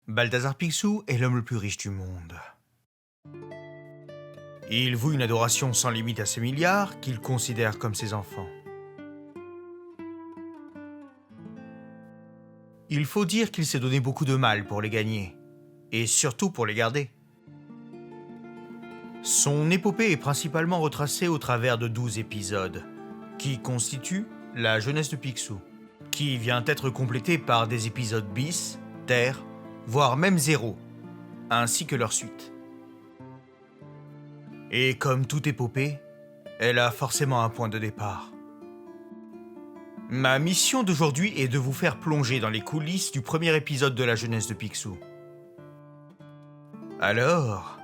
Balthazar Picsou est l'homme le plus riche du monde. Il voue une adoration sans limite à ses milliards qu'il considère comme ses enfants. Il faut dire qu'il s'est donné beaucoup de mal pour les gagner, et surtout pour les garder. Son épopée est principalement retracée au travers de 12 épisodes, qui constituent la jeunesse de Picsou, qui vient être complétée par des épisodes bis, ter, voire même 0, ainsi que leur suite. Et comme toute épopée, elle a forcément un point de départ. Ma mission d'aujourd'hui est de vous faire plonger dans les coulisses du premier épisode de la jeunesse de Picsou. Alors,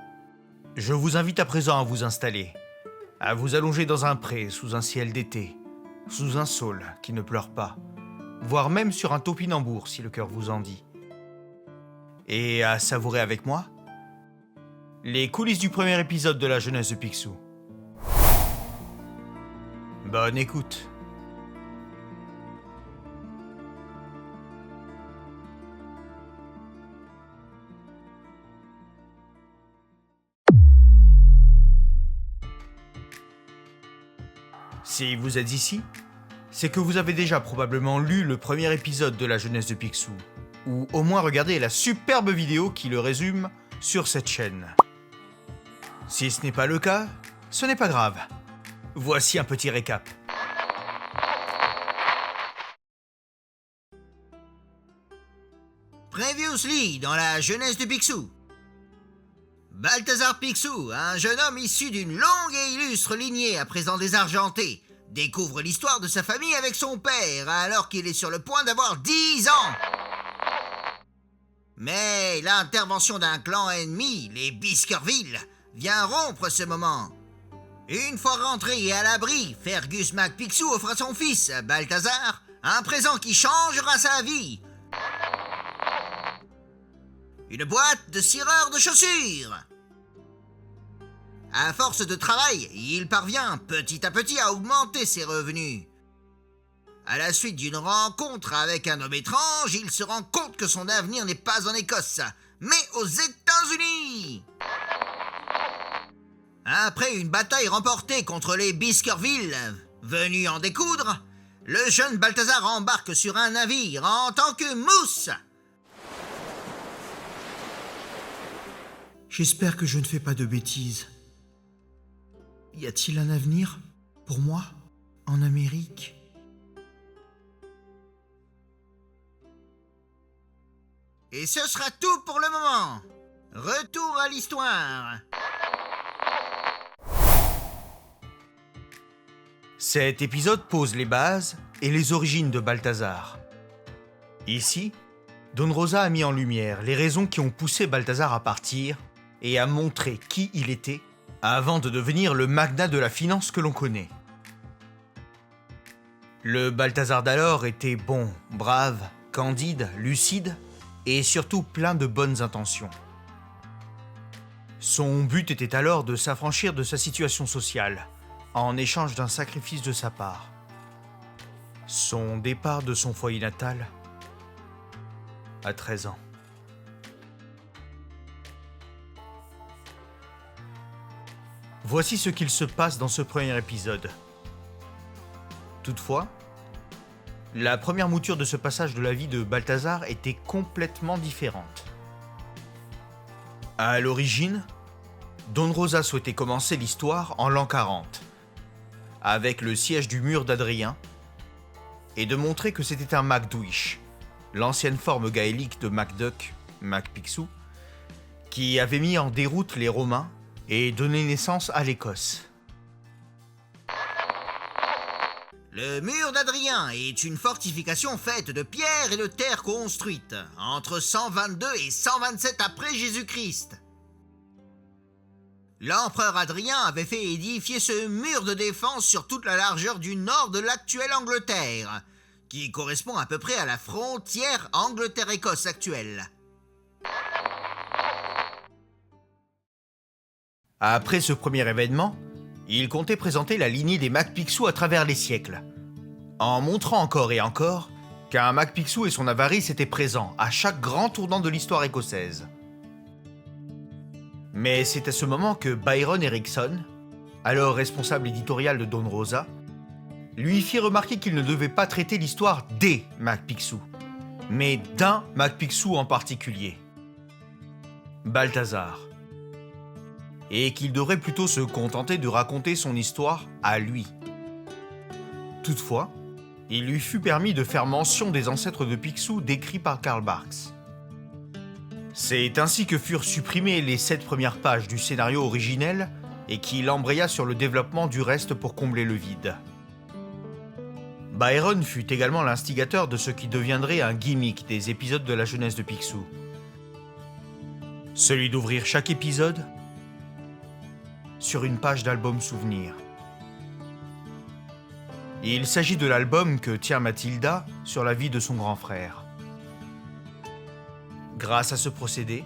je vous invite à présent à vous installer, à vous allonger dans un pré sous un ciel d'été, sous un saule qui ne pleure pas, voire même sur un topinambour si le cœur vous en dit. Et à savourer avec moi les coulisses du premier épisode de la jeunesse de Picsou. Bonne écoute. Si vous êtes ici, c'est que vous avez déjà probablement lu le premier épisode de la jeunesse de Picsou, ou au moins regardé la superbe vidéo qui le résume sur cette chaîne. Si ce n'est pas le cas, ce n'est pas grave. Voici un petit récap. Previously dans la jeunesse de Picsou. Balthazar Picsou, un jeune homme issu d'une longue et illustre lignée à présent désargentée, découvre l'histoire de sa famille avec son père alors qu'il est sur le point d'avoir 10 ans. Mais l'intervention d'un clan ennemi, les Biskerville, vient rompre ce moment. Une fois rentré et à l'abri, Fergus McPicsou offre à son fils, Balthazar, un présent qui changera sa vie. Une boîte de cireur de chaussures. À force de travail, il parvient petit à petit à augmenter ses revenus. À la suite d'une rencontre avec un homme étrange, il se rend compte que son avenir n'est pas en Écosse, mais aux États-Unis. Après une bataille remportée contre les Biskerville, venus en découdre, le jeune Balthazar embarque sur un navire en tant que mousse. J'espère que je ne fais pas de bêtises. Y a-t-il un avenir pour moi en Amérique ? Et ce sera tout pour le moment. Retour à l'histoire. Cet épisode pose les bases et les origines de Balthazar. Ici, Don Rosa a mis en lumière les raisons qui ont poussé Balthazar à partir et à montrer qui il était avant de devenir le magnat de la finance que l'on connaît. Le Balthazar d'alors était bon, brave, candide, lucide et surtout plein de bonnes intentions. Son but était alors de s'affranchir de sa situation sociale, en échange d'un sacrifice de sa part. Son départ de son foyer natal à 13 ans. Voici ce qu'il se passe dans ce premier épisode. Toutefois, la première mouture de ce passage de la vie de Balthazar était complètement différente. À l'origine, Don Rosa souhaitait commencer l'histoire en l'an 40, avec le siège du mur d'Adrien, et de montrer que c'était un Macdwish, l'ancienne forme gaélique de Macduck, McPicsou, qui avait mis en déroute les Romains et donné naissance à l'Écosse. Le mur d'Adrien est une fortification faite de pierre et de terre construite entre 122 et 127 après Jésus-Christ. L'empereur Adrien avait fait édifier ce mur de défense sur toute la largeur du nord de l'actuelle Angleterre, qui correspond à peu près à la frontière Angleterre-Écosse actuelle. Après ce premier événement, il comptait présenter la lignée des McPicsou à travers les siècles, en montrant encore et encore qu'un Mac Picsou et son avarice étaient présents à chaque grand tournant de l'histoire écossaise. Mais c'est à ce moment que Byron Erickson, alors responsable éditorial de Dawn Rosa, lui fit remarquer qu'il ne devait pas traiter l'histoire des Mac Picsou, mais d'un Mac Picsou en particulier, Balthazar, et qu'il devrait plutôt se contenter de raconter son histoire à lui. Toutefois, il lui fut permis de faire mention des ancêtres de Picsou décrits par Karl Barks. C'est ainsi que furent supprimées les 7 premières pages du scénario originel et qu'il embraya sur le développement du reste pour combler le vide. Byron fut également l'instigateur de ce qui deviendrait un gimmick des épisodes de la jeunesse de Picsou. Celui d'ouvrir chaque épisode sur une page d'album souvenir. Il s'agit de l'album que tient Mathilda sur la vie de son grand frère. Grâce à ce procédé,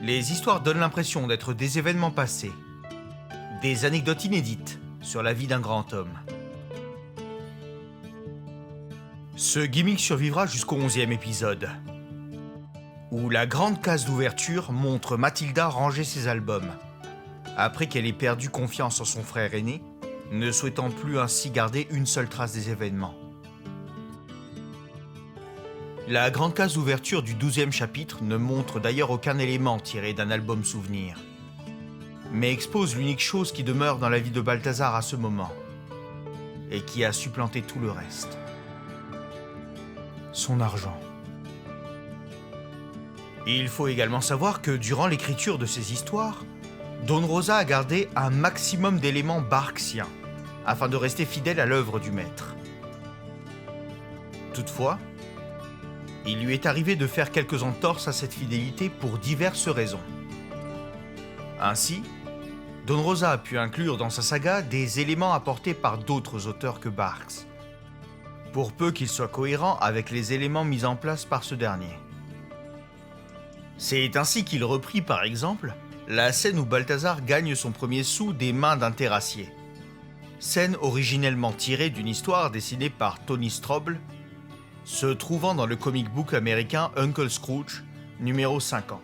les histoires donnent l'impression d'être des événements passés, des anecdotes inédites sur la vie d'un grand homme. Ce gimmick survivra jusqu'au 11e épisode, où la grande case d'ouverture montre Mathilda ranger ses albums, après qu'elle ait perdu confiance en son frère aîné, ne souhaitant plus ainsi garder une seule trace des événements. La grande case d'ouverture du 12e chapitre ne montre d'ailleurs aucun élément tiré d'un album souvenir, mais expose l'unique chose qui demeure dans la vie de Balthazar à ce moment, et qui a supplanté tout le reste. Son argent. Il faut également savoir que durant l'écriture de ces histoires, Dawn Rosa a gardé un maximum d'éléments barksiens, afin de rester fidèle à l'œuvre du maître. Toutefois, il lui est arrivé de faire quelques entorses à cette fidélité pour diverses raisons. Ainsi, Dawn Rosa a pu inclure dans sa saga des éléments apportés par d'autres auteurs que Barks, pour peu qu'ils soient cohérents avec les éléments mis en place par ce dernier. C'est ainsi qu'il reprit par exemple la scène où Balthazar gagne son premier sou des mains d'un terrassier, scène originellement tirée d'une histoire dessinée par Tony Strobel, se trouvant dans le comic book américain Uncle Scrooge, numéro 50.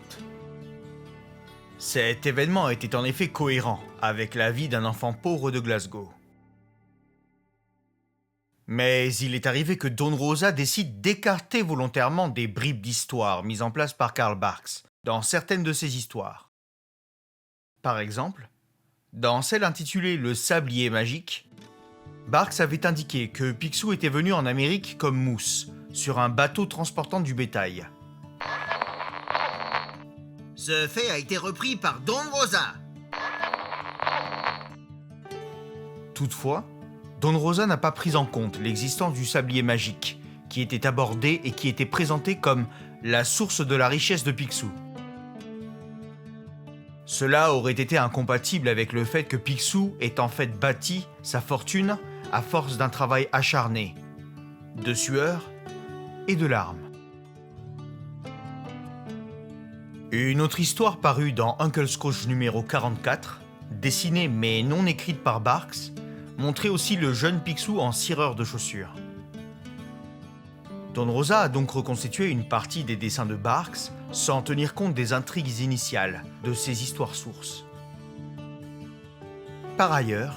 Cet événement était en effet cohérent avec la vie d'un enfant pauvre de Glasgow. Mais il est arrivé que Dawn Rosa décide d'écarter volontairement des bribes d'histoire mises en place par Karl Barks dans certaines de ses histoires. Par exemple, dans celle intitulée Le Sablier Magique, Barks avait indiqué que Picsou était venu en Amérique comme mousse, sur un bateau transportant du bétail. Ce fait a été repris par Dawn Rosa. Toutefois, Dawn Rosa n'a pas pris en compte l'existence du sablier magique, qui était abordé et qui était présenté comme la source de la richesse de Picsou. Cela aurait été incompatible avec le fait que Picsou ait en fait bâti sa fortune à force d'un travail acharné, de sueur et de larmes. Une autre histoire parue dans Uncle Scrooge numéro 44, dessinée mais non écrite par Barks, montrait aussi le jeune Picsou en cireur de chaussures. Dawn Rosa a donc reconstitué une partie des dessins de Barks sans tenir compte des intrigues initiales de ses histoires sources. Par ailleurs,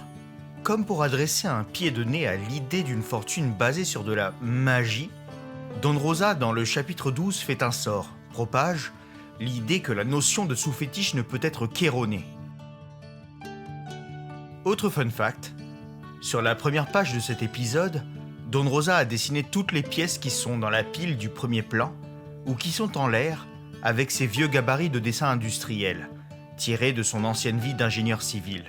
comme pour adresser un pied de nez à l'idée d'une fortune basée sur de la magie, Dawn Rosa, dans le chapitre 12, fait un sort, propage l'idée que la notion de sous-fétiche ne peut être qu'erronée. Autre fun fact, sur la première page de cet épisode, Dawn Rosa a dessiné toutes les pièces qui sont dans la pile du premier plan ou qui sont en l'air avec ses vieux gabarits de dessin industriel, tirés de son ancienne vie d'ingénieur civil.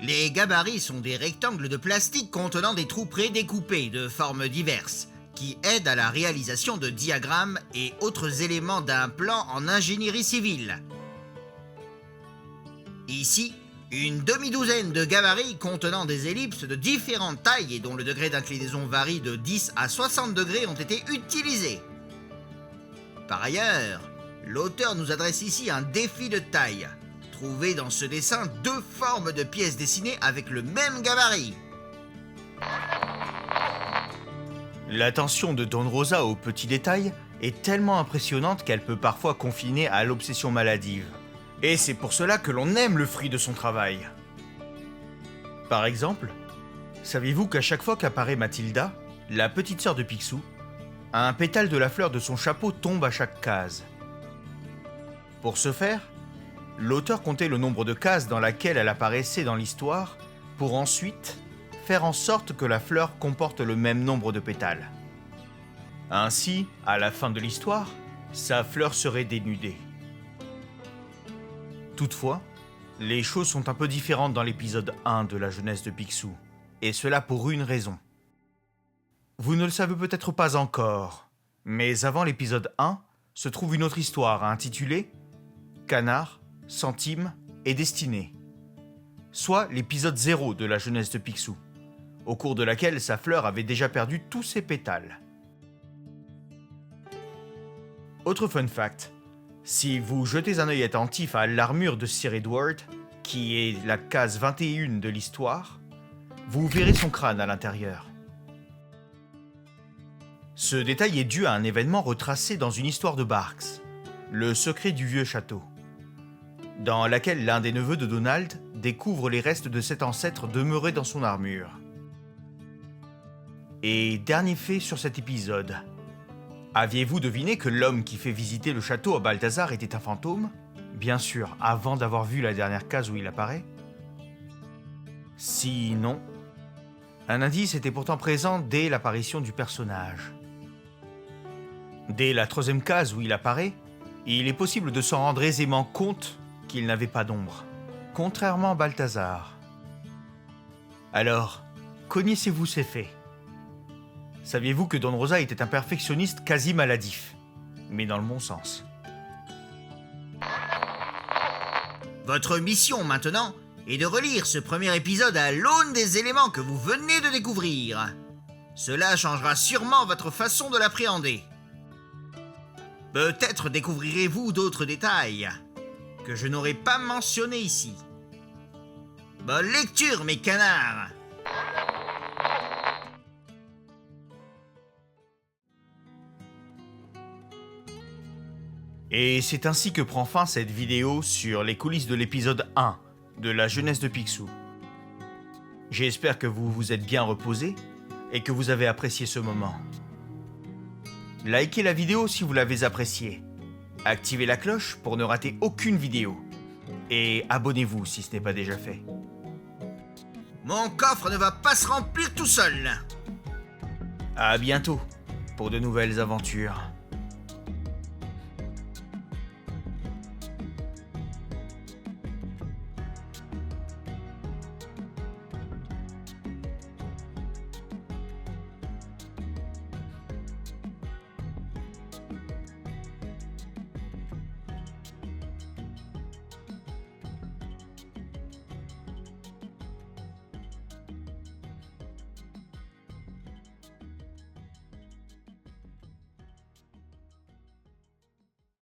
Les gabarits sont des rectangles de plastique contenant des trous prédécoupés de formes diverses, qui aident à la réalisation de diagrammes et autres éléments d'un plan en ingénierie civile. Ici, une demi-douzaine de gabarits contenant des ellipses de différentes tailles et dont le degré d'inclinaison varie de 10 à 60 degrés ont été utilisés. Par ailleurs, l'auteur nous adresse ici un défi de taille. Trouvez dans ce dessin 2 formes de pièces dessinées avec le même gabarit. L'attention de Don Rosa aux petits détails est tellement impressionnante qu'elle peut parfois confiner à l'obsession maladive. Et c'est pour cela que l'on aime le fruit de son travail. Par exemple, saviez-vous qu'à chaque fois qu'apparaît Mathilda, la petite sœur de Picsou, un pétale de la fleur de son chapeau tombe à chaque case. Pour ce faire, l'auteur comptait le nombre de cases dans laquelle elle apparaissait dans l'histoire pour ensuite faire en sorte que la fleur comporte le même nombre de pétales. Ainsi, à la fin de l'histoire, sa fleur serait dénudée. Toutefois, les choses sont un peu différentes dans l'épisode 1 de la jeunesse de Picsou, et cela pour une raison. Vous ne le savez peut-être pas encore, mais avant l'épisode 1 se trouve une autre histoire intitulée « Canard, Centime et Destinée », soit l'épisode 0 de la jeunesse de Picsou, au cours de laquelle sa fleur avait déjà perdu tous ses pétales. Autre fun fact, si vous jetez un œil attentif à l'armure de Sir Edward, qui est la case 21 de l'histoire, vous verrez son crâne à l'intérieur. Ce détail est dû à un événement retracé dans une histoire de Barks, Le secret du vieux château, dans laquelle l'un des neveux de Donald découvre les restes de cet ancêtre demeuré dans son armure. Et dernier fait sur cet épisode, aviez-vous deviné que l'homme qui fait visiter le château à Balthazar était un fantôme? Bien sûr, avant d'avoir vu la dernière case où il apparaît. Sinon, un indice était pourtant présent dès l'apparition du personnage. Dès la 3e case où il apparaît, il est possible de s'en rendre aisément compte qu'il n'avait pas d'ombre, contrairement à Balthazar. Alors, connaissez-vous ces faits? Saviez-vous que Don Rosa était un perfectionniste quasi maladif, mais dans le bon sens? Votre mission maintenant est de relire ce premier épisode à l'aune des éléments que vous venez de découvrir. Cela changera sûrement votre façon de l'appréhender. Peut-être découvrirez-vous d'autres détails que je n'aurais pas mentionnés ici. Bonne lecture, mes canards! Et c'est ainsi que prend fin cette vidéo sur les coulisses de l'épisode 1 de la jeunesse de Picsou. J'espère que vous vous êtes bien reposés et que vous avez apprécié ce moment. Likez la vidéo si vous l'avez appréciée. Activez la cloche pour ne rater aucune vidéo. Et abonnez-vous si ce n'est pas déjà fait. Mon coffre ne va pas se remplir tout seul. À bientôt pour de nouvelles aventures.